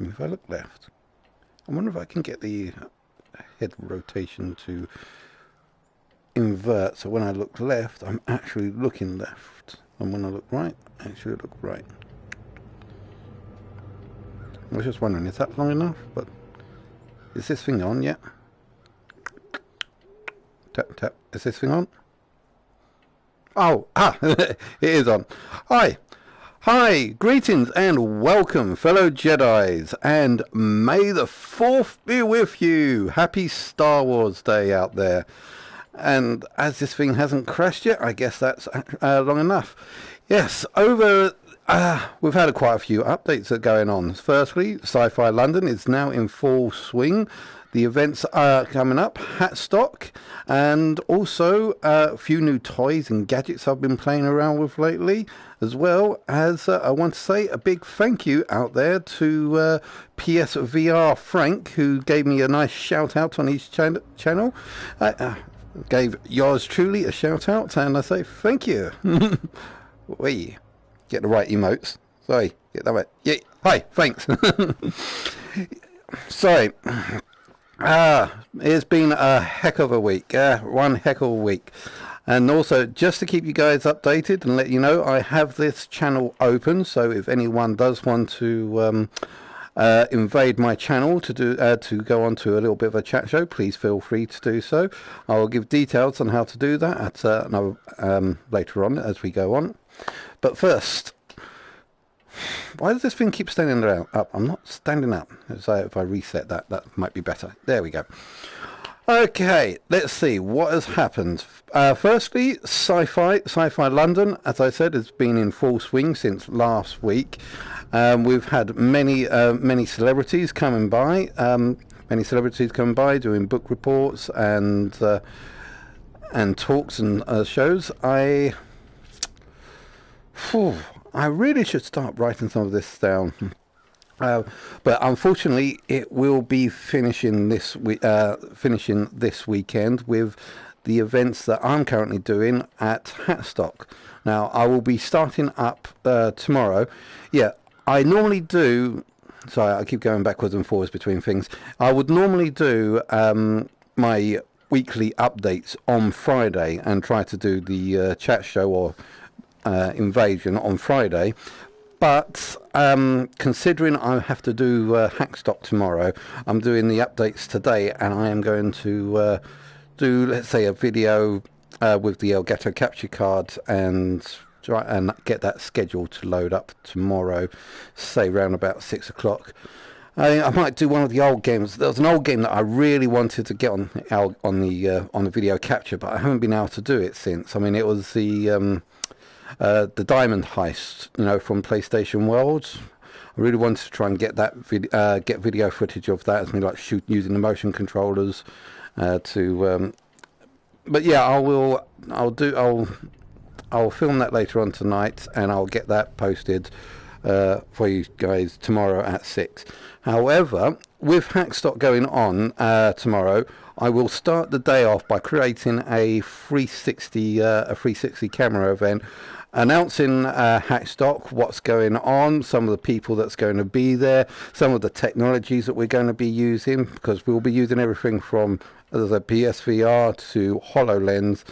If I look left, I wonder if I can get the head rotation to invert, so when I look left, I'm actually looking left, and when I look right, I actually look right. I was just wondering, is that long enough? But is this thing on yet? Tap, tap. Is this thing on? Oh, it is on. Hi. Hi, greetings and welcome, fellow Jedis, and may the 4th be with you. Happy Star Wars Day out there. And as this thing hasn't crashed yet, I guess that's long enough. Yes, we've had quite a few updates that are going on. Firstly, Sci-Fi London is now in full swing. The events are coming up, Hackstock, and also a few new toys and gadgets I've been playing around with lately, as well as I want to say a big thank you out there to PSVR Frank, who gave me a nice shout out on his channel. Gave yours truly a shout out, and I say thank you. Wait, get the right emotes. Sorry, get that right. Yeah, hi, thanks. Sorry. It's been a heck of a week, one heck of a week. And also, just to keep you guys updated and let you know, I have this channel open, so if anyone does want to invade my channel to go on to a little bit of a chat show, please feel free to do so. I will give details on how to do that at later on as we go on. But first, why does this thing keep standing up? I'm not standing up. So if I reset that, that might be better. There we go. Okay, let's see what has happened. Firstly, Sci-Fi London, as I said, has been in full swing since last week. We've had many celebrities coming by. Doing book reports and talks and shows. I really should start writing some of this down. But unfortunately, it will be finishing this weekend with the events that I'm currently doing at Hackstock. Now, I will be starting up tomorrow. Yeah, I normally do... Sorry, I keep going backwards and forwards between things. I would normally do my weekly updates on Friday and try to do the chat show or invasion on Friday. But considering I have to do Hackstock tomorrow, I'm doing the updates today, and I am going to do, let's say, a video with the Elgato capture card and try and get that scheduled to load up tomorrow, say around about 6 o'clock. I might do one of the old games. There was an old game that I really wanted to get on the video capture, but I haven't been able to do it since. I mean, it was the Diamond Heist, from PlayStation Worlds. I really wanted to try and get that get video footage of that, as me like shoot using the motion controllers but yeah, I'll film that later on tonight, and I'll get that posted for you guys tomorrow at 6. However, with Hackstock going on tomorrow, I will start the day off by creating a 360 camera event, announcing Hackstock, what's going on, some of the people that's going to be there, some of the technologies that we're going to be using, because we'll be using everything from the PSVR to HoloLens.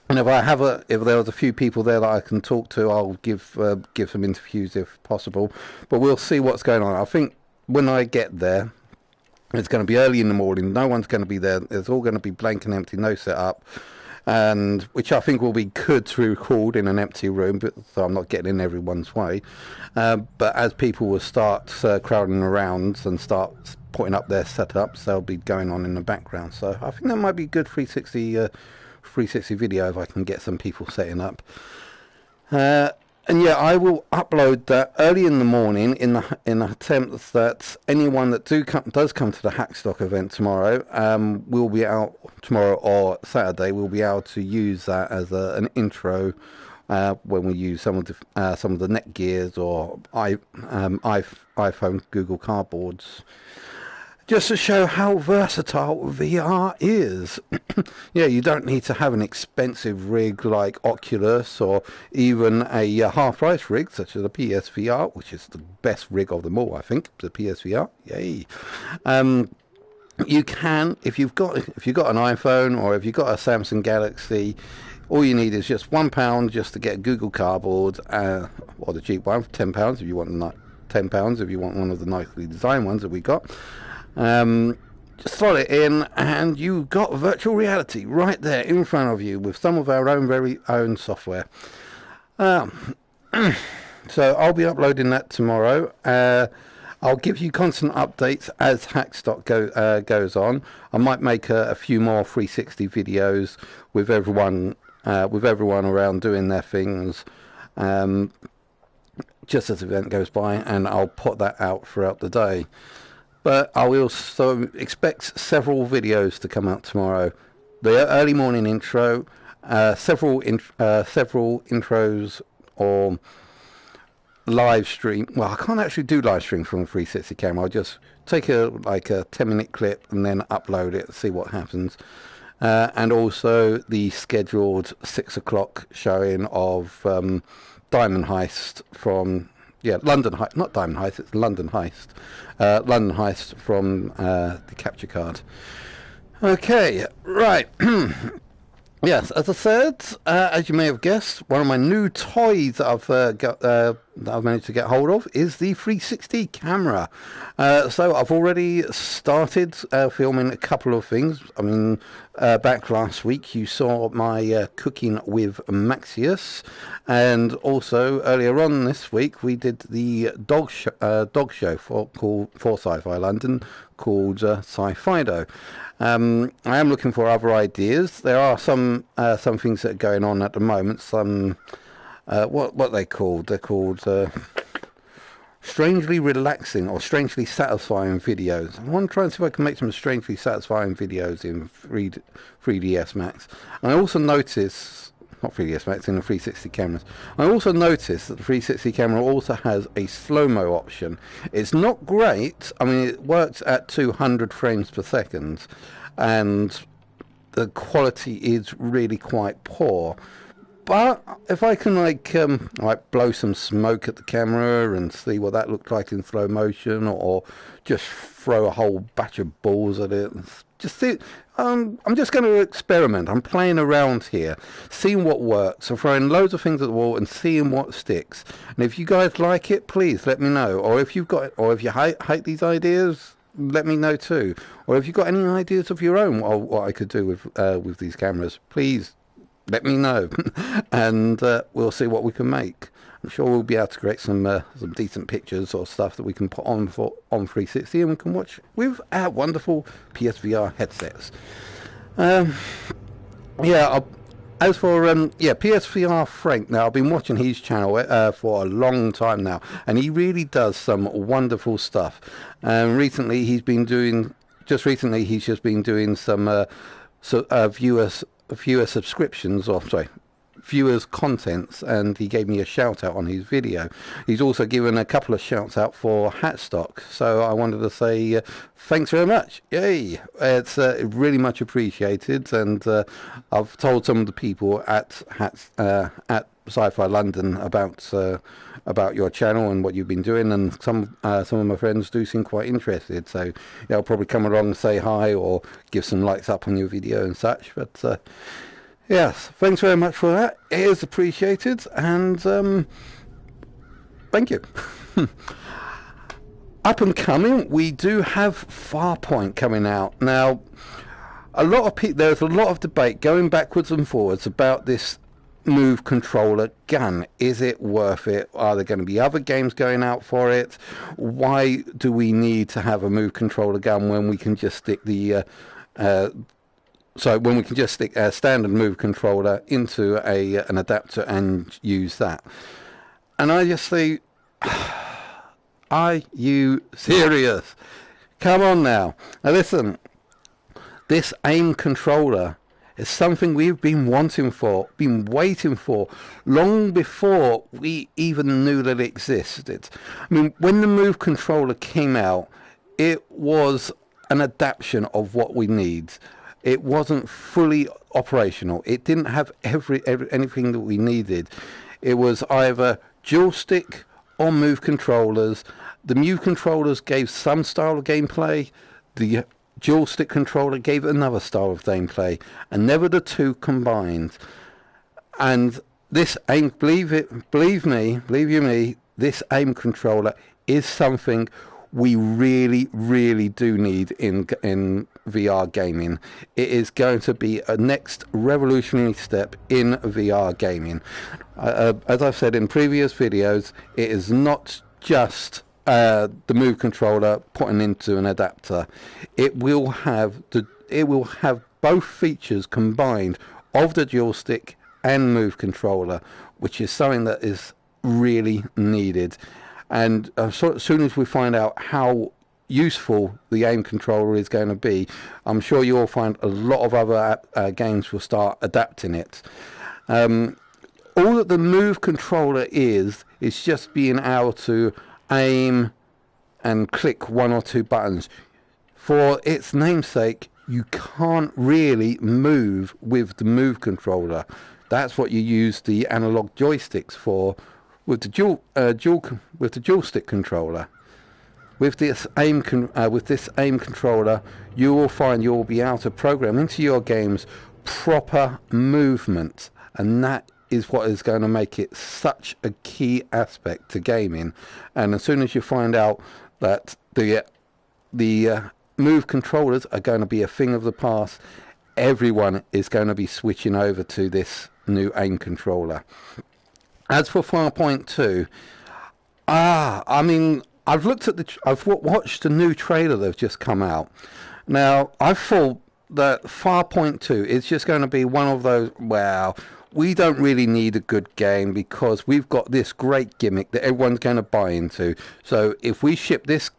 And if there was a few people there that I can talk to, I'll give some interviews if possible. But we'll see what's going on. I think when I get there, it's going to be early in the morning. No one's going to be there. It's all going to be blank and empty, no setup, and which I think will be good to record in an empty room, so I'm not getting in everyone's way. But as people will start crowding around and start putting up their setups, they'll be going on in the background. So I think that might be good 360 video if I can get some people setting up. And yeah, I will upload that early in the morning in the attempt that anyone that does come to the Hackstock event tomorrow will be out tomorrow or Saturday. We'll be able to use that as an intro when we use some of the Netgears or iPhone Google Cardboards. just to show how versatile VR is. Yeah, you don't need to have an expensive rig like Oculus or even a half-price rig such as a PSVR, which is the best rig of them all, I think, the PSVR. Yay! You can, if you've got an iPhone or if you've got a Samsung Galaxy, all you need is just £1 just to get Google Cardboard, or the cheap one, £10 if you want £10 if you want one of the nicely designed ones that we got. Just slot it in and you've got virtual reality right there in front of you with some of our own very own software. So I'll be uploading that tomorrow. I'll give you constant updates as Hackstock goes on. I might make a few more 360 videos with everyone around doing their things, just as the event goes by, and I'll put that out throughout the day. But I will also expect several videos to come out tomorrow. The early morning intro, several intros or live stream. Well, I can't actually do live stream from a 360 camera. I'll just take a 10-minute clip and then upload it and see what happens. And also the scheduled 6 o'clock showing of Diamond Heist from London Heist, not Diamond Heist, it's London Heist. London Heist from the capture card. Okay, right. Yes, as I said, as you may have guessed, one of my new toys that I've managed to get hold of is the 360 camera. So I've already started filming a couple of things. I mean, back last week you saw my cooking with Maxious, and also earlier on this week we did the dog show for Sci-Fi London called Sci-Fido. I am looking for other ideas. There are some things that are going on at the moment. Some what are they called? They're called strangely relaxing or strangely satisfying videos. I want to try and see if I can make some strangely satisfying videos in 3ds Max. And I also notice, not 3ds Max, in the 360 cameras. I also noticed that the 360 camera also has a slow-mo option. It's not great. I mean, it works at 200 frames per second, and the quality is really quite poor. But if I can blow some smoke at the camera and see what that looked like in slow motion, or just throw a whole batch of balls at it, just see. I'm just going to experiment. I'm playing around here, seeing what works. I'm throwing loads of things at the wall and seeing what sticks. And if you guys like it, please let me know. Or if you hate these ideas, let me know too. Or if you've got any ideas of your own, what I could do with these cameras, please let me know, and we'll see what we can make. I'm sure we'll be able to create some decent pictures or stuff that we can put on 360 and we can watch with our wonderful PSVR headsets. As for PSVR Frank, now I've been watching his channel for a long time now, and he really does some wonderful stuff. Recently he's just been doing some viewer subscriptions, or sorry, viewers contents, and he gave me a shout out on his video. He's also given a couple of shouts out for Hackstock, so I wanted to say thanks very much. Yay, it's really much appreciated, and I've told some of the people at Sci-Fi London about your channel and what you've been doing, and some of my friends do seem quite interested, so I'll probably come along and say hi or give some likes up on your video and such. But yes, thanks very much for that. It is appreciated, and thank you. Up and coming, we do have Farpoint coming out now. There's a lot of debate going backwards and forwards about this Move controller gun. Is it worth it? Are there going to be other games going out for it? Why do we need to have a Move controller gun when we can just stick a standard Move controller into an adapter and use that? And I just say, are you serious? Come on now. Now listen, this Aim controller is something we've been waiting for long before we even knew that it existed. I mean, when the Move controller came out, it was an adaptation of what we need. It wasn't fully operational. It didn't have anything that we needed. It was either dual stick or move controllers. The move controllers gave some style of gameplay. The dual stick controller gave another style of gameplay, and never the two combined. And this aim, believe you me, this aim controller is something we really, really do need in VR gaming. It is going to be a next revolutionary step in VR gaming. As I've said in previous videos, it is not just the move controller putting into an adapter. It will have both features combined of the dual stick and move controller, which is something that is really needed. And as soon as we find out how useful the aim controller is going to be, I'm sure you'll find a lot of other games will start adapting it. All that the move controller is just being able to aim and click one or two buttons. For its namesake, you can't really move with the move controller. That's what you use the analog joysticks for. With the dual stick controller, with this aim controller, you will find you will be able to program into your games proper movement, and that is what is going to make it such a key aspect to gaming. And as soon as you find out that the move controllers are going to be a thing of the past, everyone is going to be switching over to this new aim controller. As for Farpoint 2, I mean, I've watched the new trailer that's just come out. Now, I thought that Farpoint 2 is just going to be one of those, well, we don't really need a good game because we've got this great gimmick that everyone's going to buy into. So if we ship this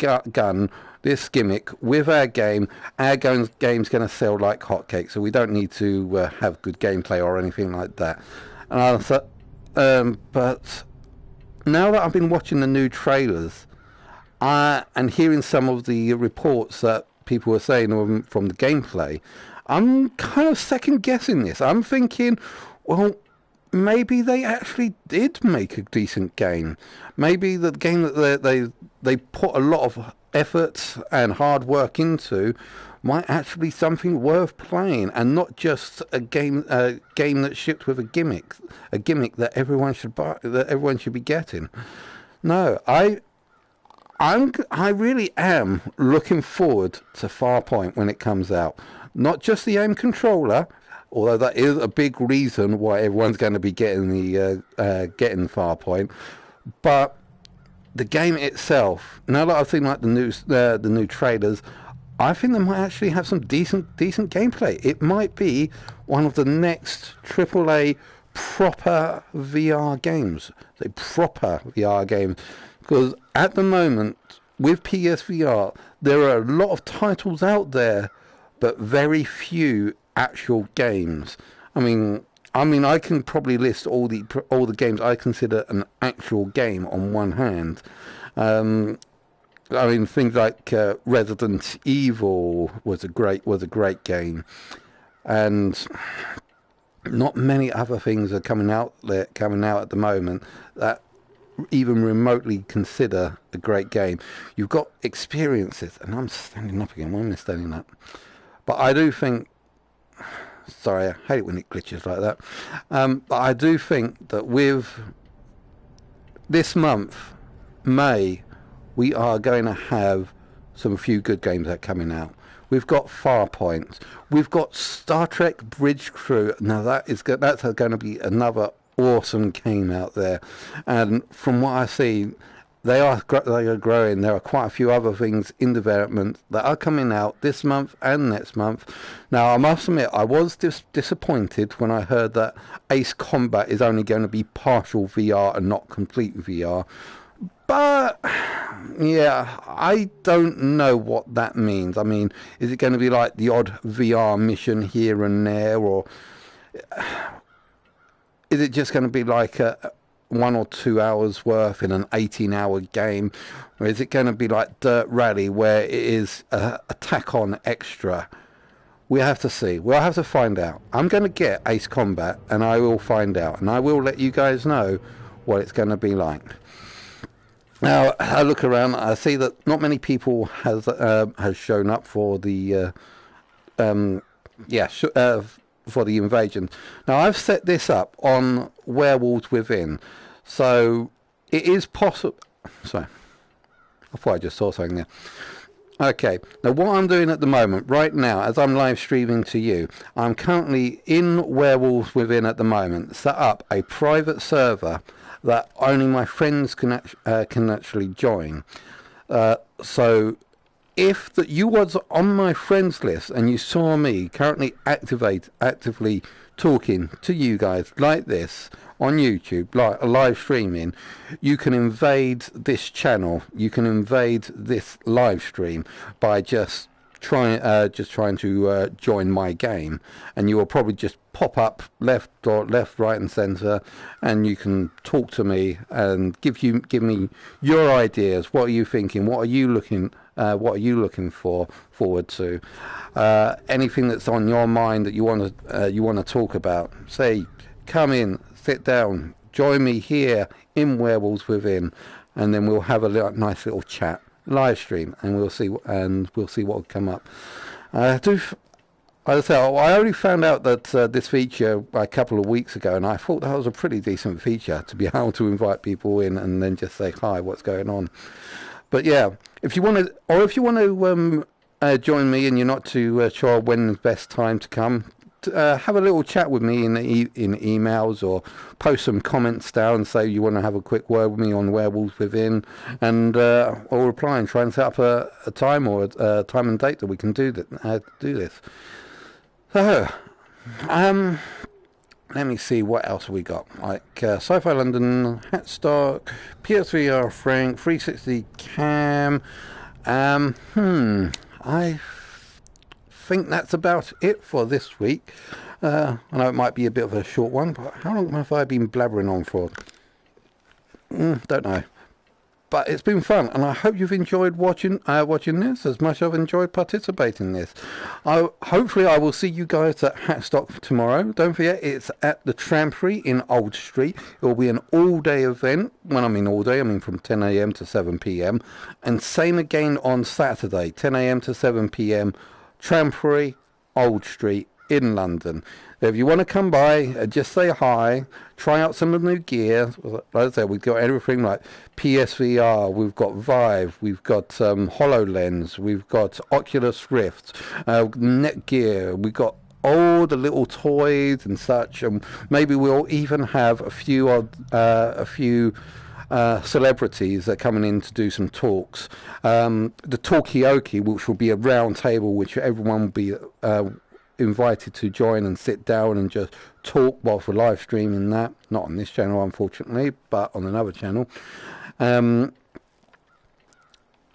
this gimmick with our game's going to sell like hotcakes. So we don't need to have good gameplay or anything like that. And I thought, but now that I've been watching the new trailers and hearing some of the reports that people were saying from the gameplay, I'm kind of second guessing this. I'm thinking, well, maybe they actually did make a decent game. Maybe the game that they put a lot of effort and hard work into might actually be something worth playing, and not just a game that's shipped with a gimmick that everyone should buy, that everyone should be getting. No, I really am looking forward to Farpoint when it comes out. Not just the aim controller, although that is a big reason why everyone's going to be getting getting Farpoint, but the game itself. Now that I've seen like the new trailers, I think they might actually have some decent gameplay. It might be one of the next AAA proper VR games. The proper VR games. Because at the moment, with PSVR, there are a lot of titles out there, but very few actual games. I mean, I can probably list all the games I consider an actual game on one hand. I mean, things like Resident Evil was a great game, and not many other things are coming out at the moment that even remotely consider a great game. You've got Experiences, and I'm standing up again. Why am I standing up? But I do think, sorry, I hate it when it glitches like that. But I do think that with this month, May, we are going to have some few good games that are coming out. We've got Farpoint. We've got Star Trek Bridge Crew. Now that's going to be another awesome game out there. And from what I see, they are growing. There are quite a few other things in development that are coming out this month and next month. Now, I must admit, I was disappointed when I heard that Ace Combat is only going to be partial VR and not complete VR. But, yeah, I don't know what that means. I mean, is it going to be like the odd VR mission here and there, or is it just going to be like 1 or 2 hours worth in an 18-hour game, or is it going to be like Dirt Rally where it is a tack on extra? We have to see. We'll have to find out. I'm going to get Ace Combat, and I will find out, and I will let you guys know what it's going to be like. Now, I look around, I see that not many people has shown up for the for the invasion. Now, I've set this up on Werewolves Within, so it is possible. Sorry, I thought I just saw something there. Okay, now what I'm doing at the moment, right now, as I'm live streaming to you, I'm currently in Werewolves Within at the moment, set up a private server that only my friends can actually join. So if you was on my friends list and you saw me currently actively talking to you guys like this on YouTube, like live streaming, you can invade this channel, you can invade this live stream by just trying to join my game, and you will probably just pop up left, right and center, and you can talk to me and give me your ideas. What are you thinking? What are you looking forward to? Anything that's on your mind that you want to talk about, say, come in, sit down, join me here in Werewolves Within, and then we'll have a nice little chat live stream, and we'll see what will come up. I only found out that this feature a couple of weeks ago, and I thought that was a pretty decent feature to be able to invite people in and then just say hi, what's going on. But yeah, if you want to join me and you're not too sure when the best time to come, have a little chat with me in emails, or post some comments down and say you want to have a quick word with me on Werewolves Within, and I'll reply and try and set up a time or a time and date that we can do this. So, let me see what else we got. Like Sci-Fi London, Hackstock, PSVR Frank, 360 Cam. I think that's about it for this week. I know it might be a bit of a short one, but how long have I been blabbering on for? Don't know. But it's been fun, and I hope you've enjoyed watching this as much as I've enjoyed participating in this. Hopefully I will see you guys at Hackstock tomorrow. Don't forget, it's at the Trampery in Old Street. It will be an all-day event. When I mean all day, I mean from 10 a.m. to 7 p.m. And same again on Saturday, 10 a.m. to 7 p.m. Trampery, Old Street in London. If you want to come by, just say hi, try out some of the new gear. Like I said, we've got everything like PSVR, we've got Vive, we've got HoloLens, we've got Oculus Rift, Netgear, we've got all the little toys and such, and maybe we'll even have a few celebrities that are coming in to do some talks. The Talkioki, which will be a round table which everyone will be invited to join and sit down and just talk whilst we're live streaming that. Not on this channel, unfortunately, but on another channel. And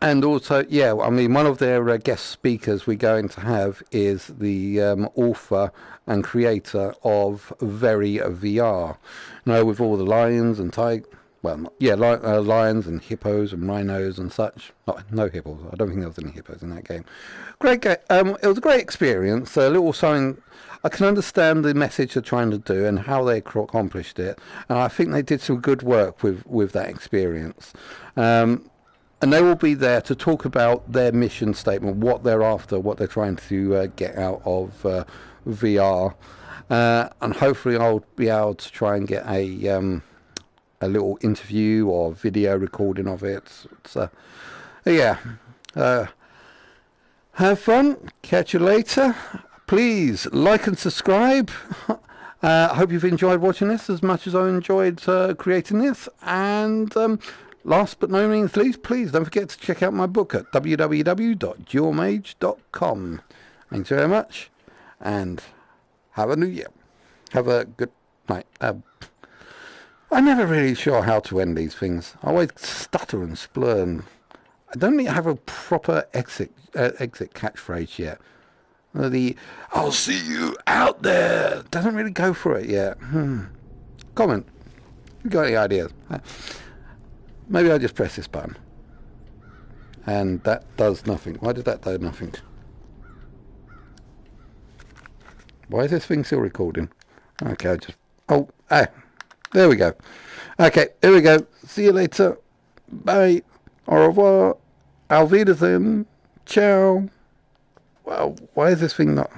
also, yeah, I mean, one of their guest speakers we're going to have is the author and creator of Very VR. You know, with all the lions and lions and hippos and rhinos and such. No hippos. I don't think there was any hippos in that game. Great game. It was a great experience. A little something. I can understand the message they're trying to do and how they accomplished it. And I think they did some good work with that experience. And they will be there to talk about their mission statement, what they're after, what they're trying to get out of VR. And hopefully I'll be able to try and get a little interview or video recording of it. So, yeah. Have fun. Catch you later. Please like and subscribe. I hope you've enjoyed watching this as much as I enjoyed creating this. And last but no means least, please don't forget to check out my book at www.dualmage.com. Thanks very much, and have a new year. Have a good night. I'm never really sure how to end these things. I always stutter and splur, and I don't even have a proper exit catchphrase yet. I'll see you out there doesn't really go for it yet. Comment. You got any ideas? Maybe I just press this button. And that does nothing. Why did that do nothing? Why is this thing still recording? Okay, I just... Oh, there we go. Okay, here we go. See you later. Bye. Au revoir. Auf Wiedersehen. Ciao. Well, why is this thing not...